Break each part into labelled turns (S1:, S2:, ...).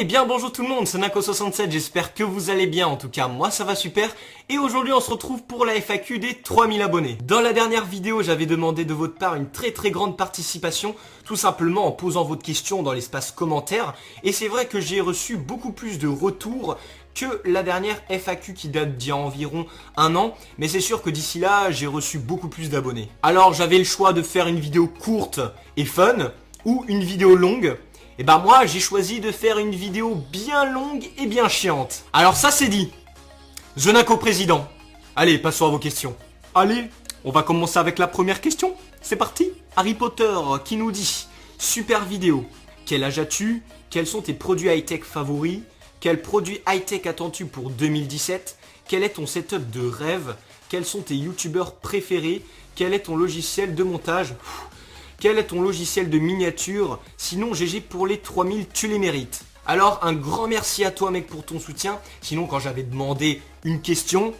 S1: Eh bien bonjour tout le monde, c'est Nako67, j'espère que vous allez bien, en tout cas moi ça va super. Et aujourd'hui on se retrouve pour la FAQ des 3000 abonnés. Dans la dernière vidéo j'avais demandé de votre part une très grande participation, tout simplement en posant votre question dans l'espace commentaire. Et c'est vrai que j'ai reçu beaucoup plus de retours que la dernière FAQ qui date d'il y a environ un an. Mais c'est sûr que d'ici là j'ai reçu beaucoup plus d'abonnés. Alors j'avais le choix de faire une vidéo courte et fun, ou une vidéo longue. Et bah moi j'ai choisi de faire une vidéo bien longue et bien chiante. Alors ça c'est dit. The Nako président. Allez, passons à vos questions. Allez, on va commencer avec la première question. C'est parti. Harry Potter qui nous dit: super vidéo. Quel âge as-tu? Quels sont tes produits high-tech favoris? Quel produit high-tech attends-tu pour 2017? Quel est ton setup de rêve? Quels sont tes youtubeurs préférés? Quel est ton logiciel de montage? Quel est ton logiciel de miniature? Sinon GG pour les 3000, tu les mérites. Alors un grand merci à toi mec pour ton soutien. Sinon quand j'avais demandé une question,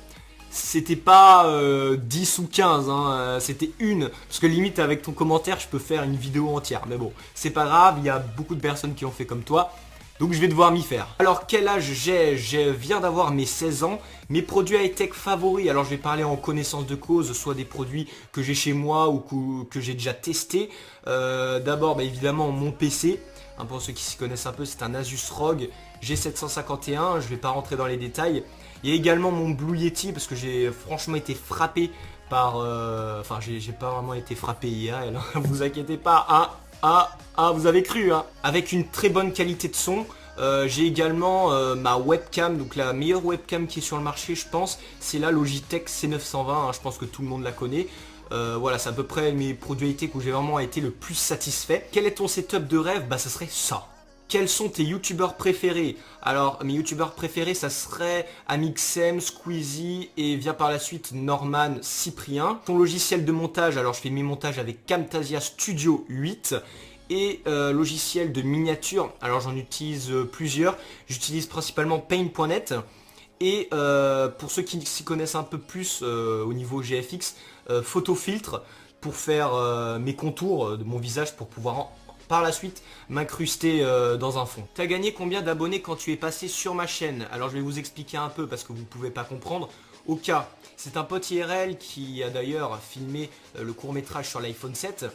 S1: c'était pas 10 ou 15, hein, c'était une. Parce que limite avec ton commentaire je peux faire une vidéo entière. Mais bon, c'est pas grave, il y a beaucoup de personnes qui ont fait comme toi. Donc je vais devoir m'y faire. Alors quel âge j'ai? Je viens d'avoir mes 16 ans. Mes produits high-tech favoris, alors je vais parler en connaissance de cause, soit des produits que j'ai chez moi ou que j'ai déjà testé. D'abord évidemment mon PC. Hein, pour ceux qui s'y connaissent un peu, c'est un Asus ROG G751. Je ne vais pas rentrer dans les détails. Il y a également mon Blue Yeti parce que j'ai franchement été frappé par... Enfin j'ai pas vraiment été frappé IRL, hein, vous inquiétez pas. Vous avez cru, hein. Avec une très bonne qualité de son. J'ai également ma webcam, donc la meilleure webcam qui est sur le marché je pense, c'est la Logitech C920, hein, je pense que tout le monde la connaît. Voilà, c'est à peu près mes produits high-tech où j'ai vraiment été le plus satisfait. Quel est ton setup de rêve? Bah ça serait ça. Quels sont tes youtubeurs préférés? Alors mes youtubeurs préférés ça serait Amixem, Squeezie et vient par la suite Norman, Cyprien. Ton logiciel de montage, alors je fais mes montages avec Camtasia Studio 8. Et logiciel de miniature, alors j'en utilise plusieurs. J'utilise principalement Paint.net. Et pour ceux qui s'y connaissent un peu plus au niveau GFX, Photofiltre pour faire mes contours de mon visage pour pouvoir par la suite m'incruster dans un fond. T'as gagné combien d'abonnés quand tu es passé sur ma chaîne? Alors je vais vous expliquer un peu parce que vous ne pouvez pas comprendre. Au cas, c'est un pote IRL qui a d'ailleurs filmé le court-métrage sur l'iPhone 7.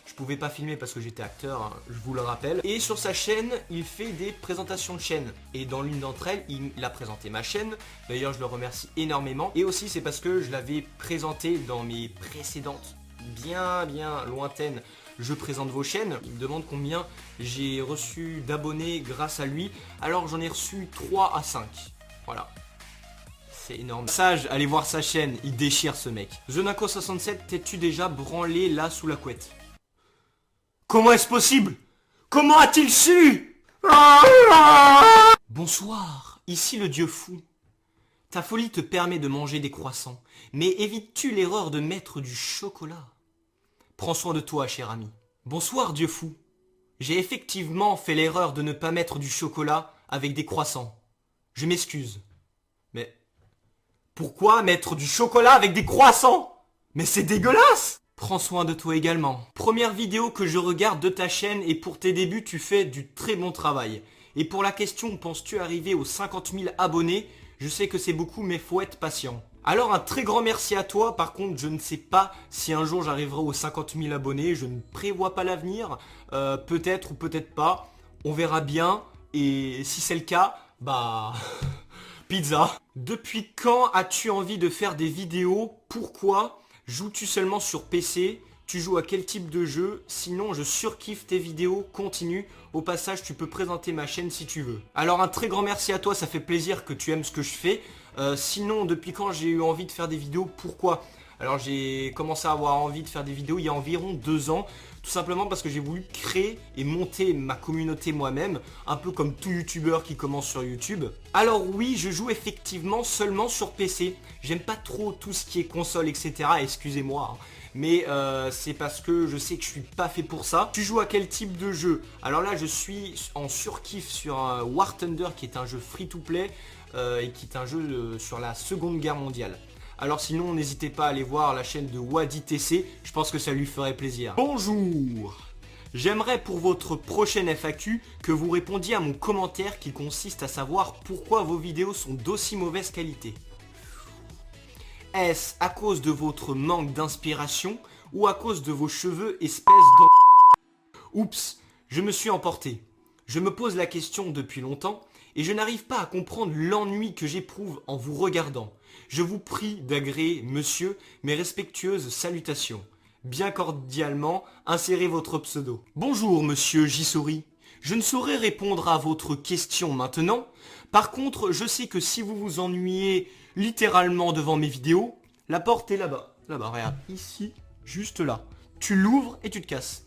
S1: Je pouvais pas filmer parce que j'étais acteur, hein, je vous le rappelle. Et sur sa chaîne, il fait des présentations de chaîne. Et dans l'une d'entre elles, il a présenté ma chaîne. D'ailleurs, je le remercie énormément. Et aussi, c'est parce que je l'avais présenté dans mes précédentes, bien lointaines, je présente vos chaînes. Il me demande combien j'ai reçu d'abonnés grâce à lui. Alors, j'en ai reçu 3 à 5. Voilà. C'est énorme. Sage, allez voir sa chaîne, il déchire ce mec. The Nako67, t'es-tu déjà branlé là sous la couette? Comment est-ce possible? Comment a-t-il su? Bonsoir, ici le dieu fou. Ta folie te permet de manger des croissants, mais évites-tu l'erreur de mettre du chocolat? Prends soin de toi, cher ami. Bonsoir, dieu fou. J'ai effectivement fait l'erreur de ne pas mettre du chocolat avec des croissants. Je m'excuse. Mais pourquoi mettre du chocolat avec des croissants? Mais c'est dégueulasse! Prends soin de toi également. Première vidéo que je regarde de ta chaîne et pour tes débuts, tu fais du très bon travail. Et pour la question, penses-tu arriver aux 50 000 abonnés? Je sais que c'est beaucoup, mais faut être patient. Alors un très grand merci à toi. Par contre, je ne sais pas si un jour j'arriverai aux 50 000 abonnés. Je ne prévois pas l'avenir. Peut-être ou peut-être pas. On verra bien. Et si c'est le cas, bah... pizza. Depuis quand as-tu envie de faire des vidéos? Pourquoi? Joues-tu seulement sur PC? Tu joues à quel type de jeu? Sinon, je surkiffe tes vidéos, continue. Au passage, tu peux présenter ma chaîne si tu veux. Alors, un très grand merci à toi, ça fait plaisir que tu aimes ce que je fais. Sinon, depuis quand j'ai eu envie de faire des vidéos? Pourquoi? Alors, j'ai commencé à avoir envie de faire des vidéos il y a environ 2 ans. Tout simplement parce que j'ai voulu créer et monter ma communauté moi-même, un peu comme tout youtubeur qui commence sur YouTube. Alors oui, je joue effectivement seulement sur PC. J'aime pas trop tout ce qui est console, etc. Excusez-moi, hein. Mais c'est parce que je sais que je suis pas fait pour ça. Tu joues à quel type de jeu? Alors là, je suis en surkiff sur un War Thunder qui est un jeu free-to-play et qui est un jeu sur la Seconde Guerre mondiale. Alors sinon, n'hésitez pas à aller voir la chaîne de WadiTC, je pense que ça lui ferait plaisir. Bonjour! J'aimerais pour votre prochaine FAQ que vous répondiez à mon commentaire qui consiste à savoir pourquoi vos vidéos sont d'aussi mauvaise qualité. Est-ce à cause de votre manque d'inspiration ou à cause de vos cheveux espèce d'en... Oups, je me suis emporté. Je me pose la question depuis longtemps et je n'arrive pas à comprendre l'ennui que j'éprouve en vous regardant. Je vous prie d'agréer, monsieur, mes respectueuses salutations. Bien cordialement, insérez votre pseudo. Bonjour, monsieur Jisori. Je ne saurais répondre à votre question maintenant. Par contre, je sais que si vous vous ennuyez littéralement devant mes vidéos, la porte est là-bas. Là-bas, regarde, ici, juste là. Tu l'ouvres et tu te casses.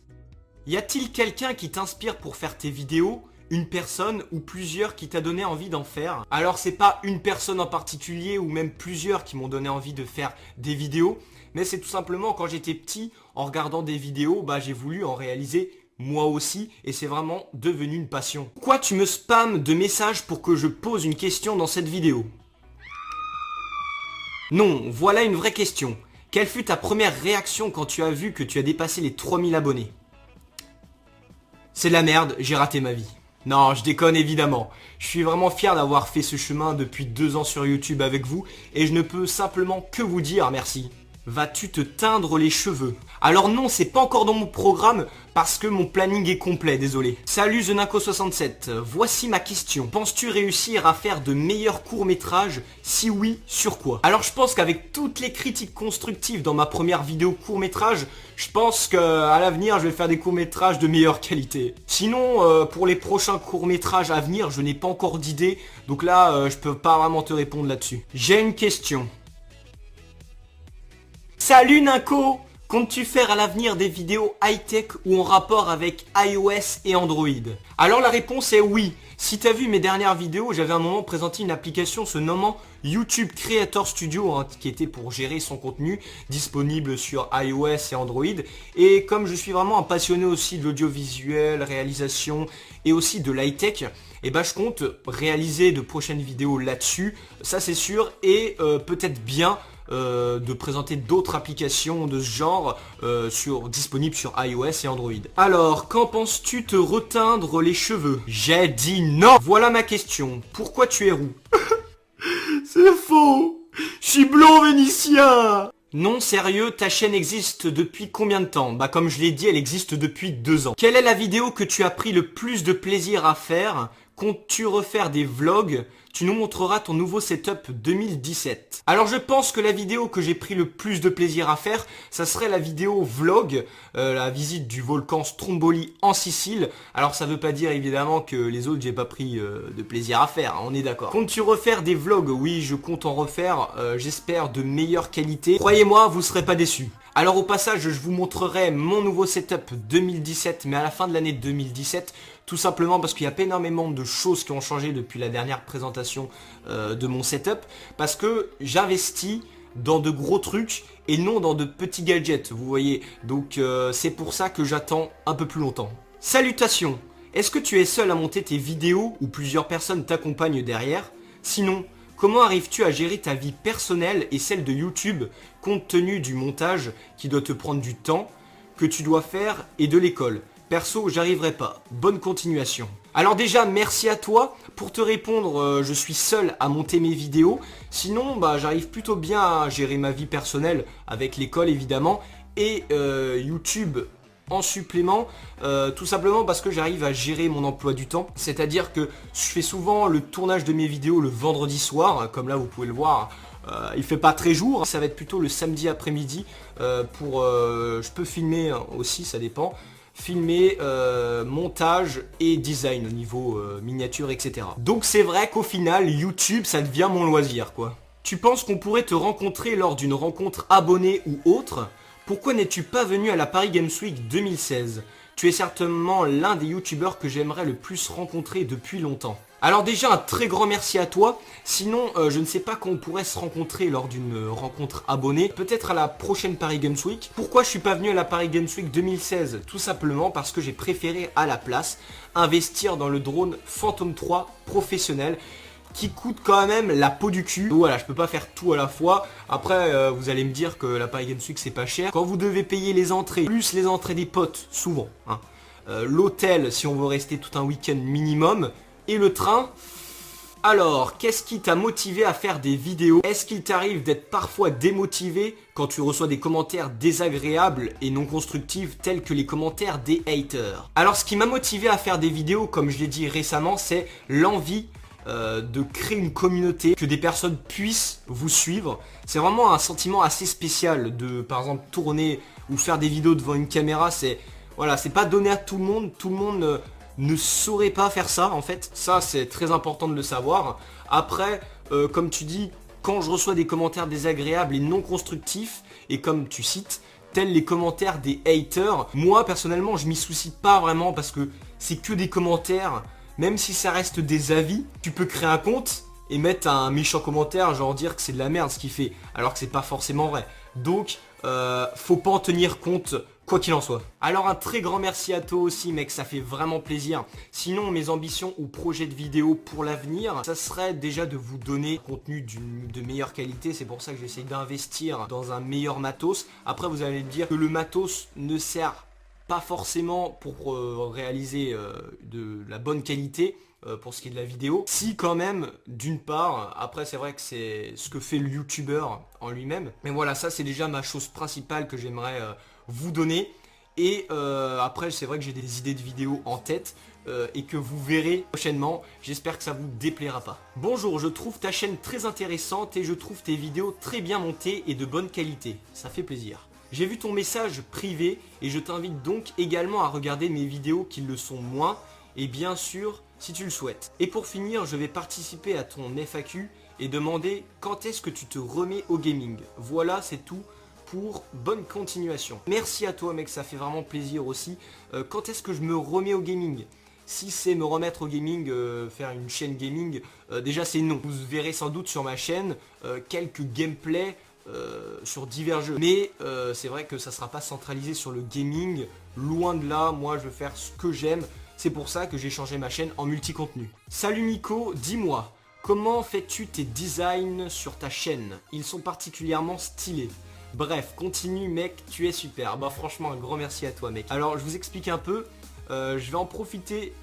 S1: Y a-t-il quelqu'un qui t'inspire pour faire tes vidéos ? Une personne ou plusieurs qui t'a donné envie d'en faire? Alors c'est pas une personne en particulier ou même plusieurs qui m'ont donné envie de faire des vidéos, mais c'est tout simplement quand j'étais petit, en regardant des vidéos, j'ai voulu en réaliser moi aussi et c'est vraiment devenu une passion. Pourquoi tu me spammes de messages pour que je pose une question dans cette vidéo? Non, voilà une vraie question. Quelle fut ta première réaction quand tu as vu que tu as dépassé les 3000 abonnés? C'est de la merde, j'ai raté ma vie. Non, je déconne évidemment. Je suis vraiment fier d'avoir fait ce chemin depuis 2 ans sur YouTube avec vous et je ne peux simplement que vous dire merci. Vas-tu te teindre les cheveux? Alors non, c'est pas encore dans mon programme parce que mon planning est complet, désolé. Salut TheNinko67, voici ma question. Penses-tu réussir à faire de meilleurs courts-métrages? Si oui, sur quoi? Alors je pense qu'avec toutes les critiques constructives dans ma première vidéo court-métrage, je pense qu'à l'avenir, je vais faire des courts-métrages de meilleure qualité. Sinon, pour les prochains courts-métrages à venir, je n'ai pas encore d'idée, donc là, je peux pas vraiment te répondre là-dessus. J'ai une question. Salut Ninko! Comptes-tu faire à l'avenir des vidéos high-tech ou en rapport avec iOS et Android? Alors la réponse est oui. Si tu as vu mes dernières vidéos, j'avais à un moment présenté une application se nommant YouTube Creator Studio, qui était pour gérer son contenu, disponible sur iOS et Android. Et comme je suis vraiment un passionné aussi de l'audiovisuel, réalisation et aussi de l'high-tech, je compte réaliser de prochaines vidéos là-dessus, ça c'est sûr, et peut-être bien de présenter d'autres applications de ce genre disponibles sur iOS et Android. Alors, qu'en penses-tu te reteindre les cheveux? J'ai dit non. Voilà ma question. Pourquoi tu es roux? C'est faux. Je suis blond vénitien. Non, sérieux, ta chaîne existe depuis combien de temps? Comme je l'ai dit, elle existe depuis 2 ans. Quelle est la vidéo que tu as pris le plus de plaisir à faire? Comptes-tu refaire des vlogs? Tu nous montreras ton nouveau setup 2017. Alors je pense que la vidéo que j'ai pris le plus de plaisir à faire, ça serait la vidéo vlog, la visite du volcan Stromboli en Sicile. Alors ça veut pas dire évidemment que les autres j'ai pas pris de plaisir à faire, on est d'accord. Comptes-tu refaire des vlogs? Oui, je compte en refaire, j'espère de meilleure qualité. Croyez-moi, vous serez pas déçus. Alors au passage, je vous montrerai mon nouveau setup 2017, mais à la fin de l'année 2017, tout simplement parce qu'il y a pas énormément de choses qui ont changé depuis la dernière présentation de mon setup, parce que j'investis dans de gros trucs et non dans de petits gadgets, vous voyez. Donc c'est pour ça que j'attends un peu plus longtemps. Salutations! Est-ce que tu es seul à monter tes vidéos ou plusieurs personnes t'accompagnent derrière? Sinon, comment arrives-tu à gérer ta vie personnelle et celle de YouTube compte tenu du montage qui doit te prendre du temps, que tu dois faire et de l'école? Perso, j'arriverai pas. Bonne continuation. Alors déjà, merci à toi. Pour te répondre, je suis seul à monter mes vidéos. Sinon, j'arrive plutôt bien à gérer ma vie personnelle avec l'école évidemment et YouTube en supplément, tout simplement parce que j'arrive à gérer mon emploi du temps. C'est-à-dire que je fais souvent le tournage de mes vidéos le vendredi soir, comme là vous pouvez le voir. Il fait pas très jour, ça va être plutôt le samedi après-midi je peux filmer aussi, ça dépend. Filmer, montage et design au niveau miniature, etc. Donc c'est vrai qu'au final, YouTube, ça devient mon loisir, quoi. Tu penses qu'on pourrait te rencontrer lors d'une rencontre abonnée ou autre? Pourquoi n'es-tu pas venu à la Paris Games Week 2016? Tu es certainement l'un des youtubeurs que j'aimerais le plus rencontrer depuis longtemps. Alors déjà un très grand merci à toi. Sinon je ne sais pas quand on pourrait se rencontrer lors d'une rencontre abonnée. Peut-être à la prochaine Paris Games Week. Pourquoi je suis pas venu à la Paris Games Week 2016? Tout simplement parce que j'ai préféré à la place investir dans le drone Phantom 3 professionnel, qui coûte quand même la peau du cul. Donc voilà, je peux pas faire tout à la fois. Après, vous allez me dire que la Paris Games Week c'est pas cher. Quand vous devez payer les entrées, plus les entrées des potes, souvent, l'hôtel si on veut rester tout un week-end minimum, et le train. Alors, qu'est-ce qui t'a motivé à faire des vidéos? Est-ce qu'il t'arrive d'être parfois démotivé quand tu reçois des commentaires désagréables et non constructifs tels que les commentaires des haters? Alors, ce qui m'a motivé à faire des vidéos, comme je l'ai dit récemment, c'est l'envie de créer une communauté, que des personnes puissent vous suivre. C'est vraiment un sentiment assez spécial de, par exemple, tourner ou faire des vidéos devant une caméra. C'est pas donné à tout le monde ne saurait pas faire ça en fait. Ça, c'est très important de le savoir. Après, comme tu dis, quand je reçois des commentaires désagréables et non constructifs, et comme tu cites, tels les commentaires des haters, moi personnellement je m'y soucie pas vraiment parce que c'est que des commentaires. Même si ça reste des avis, tu peux créer un compte et mettre un méchant commentaire, genre dire que c'est de la merde ce qu'il fait, alors que c'est pas forcément vrai. Donc, faut pas en tenir compte, quoi qu'il en soit. Alors un très grand merci à toi aussi mec, ça fait vraiment plaisir. Sinon, mes ambitions ou projets de vidéo pour l'avenir, ça serait déjà de vous donner contenu de meilleure qualité. C'est pour ça que j'essaie d'investir dans un meilleur matos. Après, vous allez me dire que le matos ne sert pas forcément pour réaliser de la bonne qualité pour ce qui est de la vidéo. Si quand même, d'une part, après c'est vrai que c'est ce que fait le youtubeur en lui-même. Mais voilà, ça c'est déjà ma chose principale que j'aimerais vous donner. Et après c'est vrai que j'ai des idées de vidéos en tête et que vous verrez prochainement. J'espère que ça vous déplaira pas. Bonjour, je trouve ta chaîne très intéressante et je trouve tes vidéos très bien montées et de bonne qualité. Ça fait plaisir. J'ai vu ton message privé et je t'invite donc également à regarder mes vidéos qui le sont moins et bien sûr si tu le souhaites. Et pour finir, je vais participer à ton FAQ et demander quand est-ce que tu te remets au gaming. Voilà, c'est tout pour bonne continuation. Merci à toi mec, ça fait vraiment plaisir aussi. Quand est-ce que je me remets au gaming? Si c'est me remettre au gaming, faire une chaîne gaming, déjà c'est non. Vous verrez sans doute sur ma chaîne quelques gameplays sur divers jeux. Mais c'est vrai que ça sera pas centralisé sur le gaming. Loin de là, moi je veux faire ce que j'aime. C'est pour ça que j'ai changé ma chaîne en multi-contenu. Salut Nico, dis-moi, comment fais-tu tes designs sur ta chaîne? Ils sont particulièrement stylés. Bref, continue mec, tu es super. Bah franchement, un grand merci à toi mec. Alors je vous explique un peu, je vais en profiter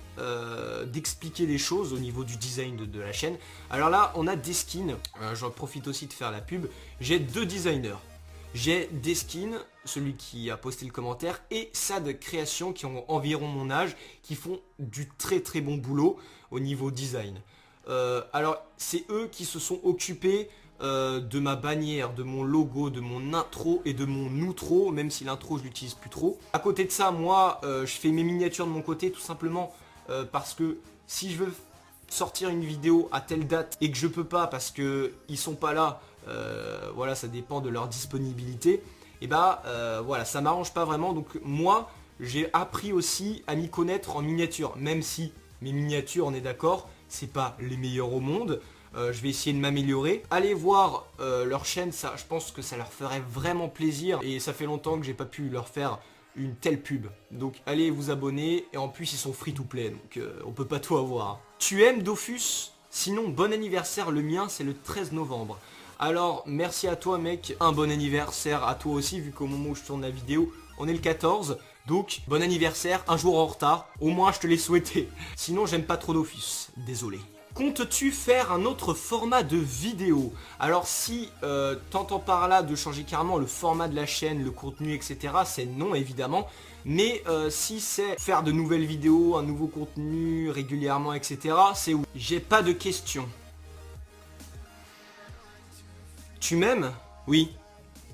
S1: d'expliquer des choses au niveau du design de la chaîne. Alors là on a Deskin, j'en profite aussi de faire la pub. J'ai deux designers, j'ai Deskin, celui qui a posté le commentaire, et Sad Création qui ont environ mon âge, qui font du très très bon boulot au niveau design. Alors c'est eux qui se sont occupés de ma bannière, de mon logo, de mon intro et de mon outro, même si l'intro je l'utilise plus trop. À côté de ça, moi je fais mes miniatures de mon côté tout simplement parce que si je veux sortir une vidéo à telle date et que je peux pas parce que ils sont pas là, voilà, ça dépend de leur disponibilité, et bah voilà, ça m'arrange pas vraiment. Donc moi j'ai appris aussi à m'y connaître en miniature, même si mes miniatures, on est d'accord, c'est pas les meilleures au monde. Je vais essayer de m'améliorer. Allez voir leur chaîne, ça, je pense que ça leur ferait vraiment plaisir. Et ça fait longtemps que j'ai pas pu leur faire une telle pub. Donc allez vous abonner. Et en plus ils sont free to play, donc on peut pas tout avoir. Tu aimes Dofus? Sinon bon anniversaire, le mien c'est le 13 novembre. Alors merci à toi mec, un bon anniversaire à toi aussi, vu qu'au moment où je tourne la vidéo, on est le 14. Donc bon anniversaire, un jour en retard, au moins je te l'ai souhaité. Sinon j'aime pas trop Dofus, désolé. Comptes-tu faire un autre format de vidéo? Alors si t'entends par là de changer carrément le format de la chaîne, le contenu, etc., c'est non évidemment. Mais si c'est faire de nouvelles vidéos, un nouveau contenu régulièrement, etc., c'est oui. J'ai pas de questions. Tu m'aimes? Oui,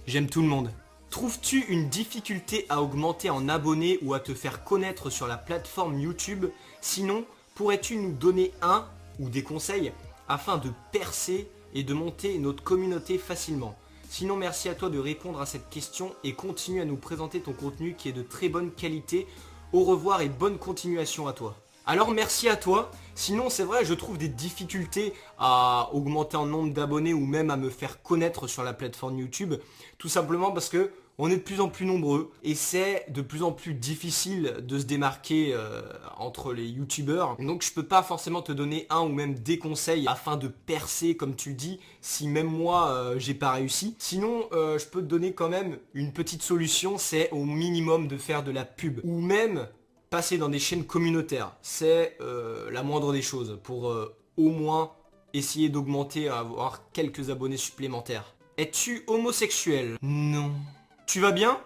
S1: j'aime tout le monde. Trouves-tu une difficulté à augmenter en abonnés ou à te faire connaître sur la plateforme YouTube? Sinon, pourrais-tu nous donner un ou des conseils afin de percer et de monter notre communauté facilement? Sinon, merci à toi de répondre à cette question et continue à nous présenter ton contenu qui est de très bonne qualité. Au revoir et bonne continuation à toi. Alors merci à toi. Sinon c'est vrai, je trouve des difficultés à augmenter en nombre d'abonnés ou même à me faire connaître sur la plateforme YouTube. Tout simplement parce que on est de plus en plus nombreux et c'est de plus en plus difficile de se démarquer entre les youtubeurs. Donc je peux pas forcément te donner un ou même des conseils afin de percer comme tu le dis, si même moi j'ai pas réussi. Sinon je peux te donner quand même une petite solution, c'est au minimum de faire de la pub. Ou même passer dans des chaînes communautaires. C'est la moindre des choses pour au moins essayer d'augmenter, avoir quelques abonnés supplémentaires. Es-tu homosexuel? Non. Tu vas bien?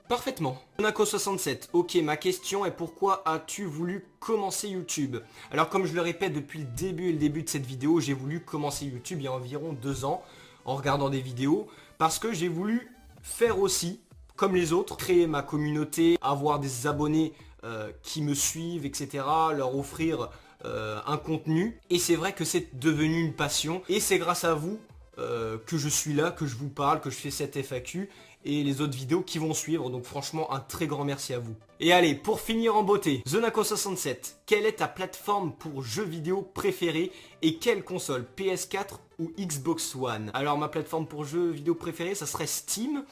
S1: Parfaitement. Monaco67, ok, ma question est pourquoi as-tu voulu commencer YouTube? Alors comme je le répète depuis le début de cette vidéo, j'ai voulu commencer YouTube il y a environ 2 ans en regardant des vidéos parce que j'ai voulu faire aussi, comme les autres, créer ma communauté, avoir des abonnés qui me suivent, etc., leur offrir un contenu. Et c'est vrai que c'est devenu une passion et c'est grâce à vous que je suis là, que je vous parle, que je fais cette FAQ et les autres vidéos qui vont suivre. Donc franchement, un très grand merci à vous. Et allez, pour finir en beauté, TheNaco67, quelle est ta plateforme pour jeux vidéo préférée et quelle console, PS4 ou Xbox One? Alors ma plateforme pour jeux vidéo préférée, ça serait Steam.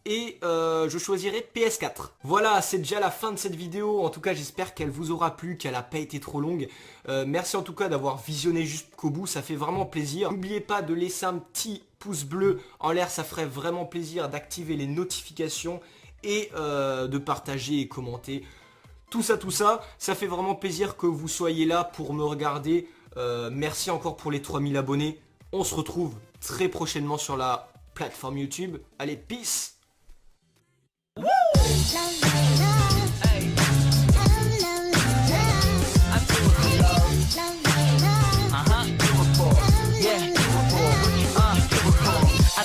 S1: Et je choisirai PS4. Voilà, c'est déjà la fin de cette vidéo. En tout cas, j'espère qu'elle vous aura plu, qu'elle n'a pas été trop longue. Merci en tout cas d'avoir visionné jusqu'au bout, ça fait vraiment plaisir. N'oubliez pas de laisser un petit pouce bleu en l'air, ça ferait vraiment plaisir, d'activer les notifications et de partager et commenter. Tout ça, ça fait vraiment plaisir que vous soyez là pour me regarder. Merci encore pour les 3000 abonnés. On se retrouve très prochainement sur la plateforme YouTube. Allez, peace!
S2: I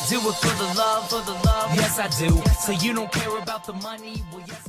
S2: do it for the love, yes I do. So you don't care about the money, well yes I do.